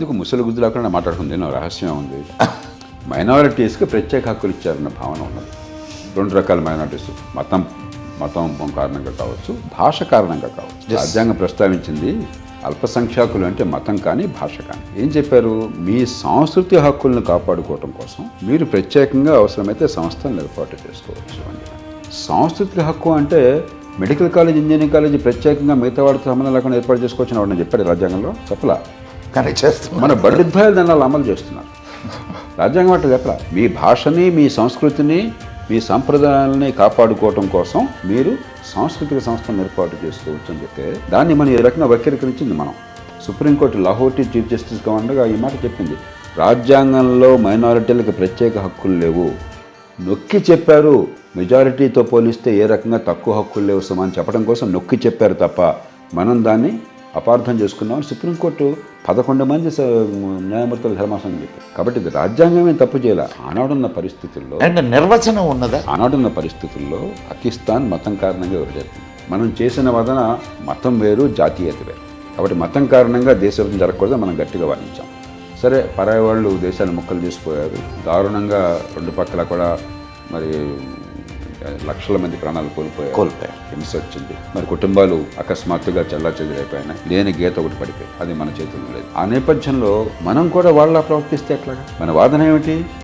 ఎందుకు ముసలి గుద్దు లేకుండా మాట్లాడుకుంది నేను రహస్యం ఉంది. మైనారిటీస్కి ప్రత్యేక హక్కులు ఇచ్చారన్న భావన ఉన్నది. 2 రకాల మైనారిటీస్, మతం కారణంగా కావచ్చు, భాష కారణంగా కావచ్చు. రాజ్యాంగం ప్రస్తావించింది అల్పసంఖ్యాకులు అంటే మతం కానీ భాష కానీ. ఏం చెప్పారు? మీ సాంస్కృతిక హక్కులను కాపాడుకోవటం కోసం మీరు ప్రత్యేకంగా అవసరమైతే సంస్థలను ఏర్పాటు చేసుకోవచ్చు అని. సాంస్కృతిక హక్కు అంటే మెడికల్ కాలేజ్, ఇంజనీరింగ్ కాలేజ్ ప్రత్యేకంగా మిగతా వాడితో సంబంధం లేకుండా ఏర్పాటు చేసుకోవచ్చు అని చెప్పాడు రాజ్యాంగంలో? చెప్పలా. కానీ చేస్తున్నారు. మన బండిద్భాయాలు దండాలు అమలు చేస్తున్నారు. రాజ్యాంగం అంటే చెప్పలా. మీ భాషని, మీ సంస్కృతిని, మీ సంప్రదాయాలని కాపాడుకోవటం కోసం మీరు సాంస్కృతిక సంస్థలను ఏర్పాటు చేసుకోవచ్చు అని చెప్తే దాన్ని మనం ఈ రకంగా వక్రీకరించింది మనం. సుప్రీంకోర్టు లాహోటీ చీఫ్ జస్టిస్గా ఉండగా ఈ మాట చెప్పింది, రాజ్యాంగంలో మైనారిటీలకు ప్రత్యేక హక్కులు లేవు. నొక్కి చెప్పారు, మెజారిటీతో పోలిస్తే ఏ రకంగా తక్కువ హక్కులు లేవు అని చెప్పడం కోసం నొక్కి చెప్పారు తప్ప మనం దాన్ని అపార్థం చేసుకున్నామని సుప్రీంకోర్టు 11 మంది న్యాయమూర్తుల ధర్మాసనం చెప్పారు. కాబట్టి ఇది రాజ్యాంగమే తప్పు చేయాలి. ఆనాడున్న పరిస్థితుల్లో నిర్వచనం ఉన్నదా? ఆనాడున్న పరిస్థితుల్లో పాకిస్తాన్ మతం కారణంగా జరిగింది. మనం చేసిన వాదన మతం వేరు, జాతీయత వేరు. కాబట్టి మతం కారణంగా దేశం జరగకూడదు మనం గట్టిగా వాదించాం. సరే, పరాయి వాళ్ళు దేశాన్ని ముక్కలు చేసిపోయారు. దారుణంగా 2 పక్కల కూడా మరి లక్షల మంది ప్రాణాలు కోల్పోయారు. హింస వచ్చింది. మరి కుటుంబాలు అకస్మాత్తుగా చెల్లాచెదురైపోయినాయి. లేని గీత ఒకటి పడిపోయి, అది మన చేతుల్లో లేదు. ఆ నేపథ్యంలో మనం కూడా వాళ్ళ ప్రవర్తిస్తే ఎట్లాగా? మన వాదన ఏమిటి?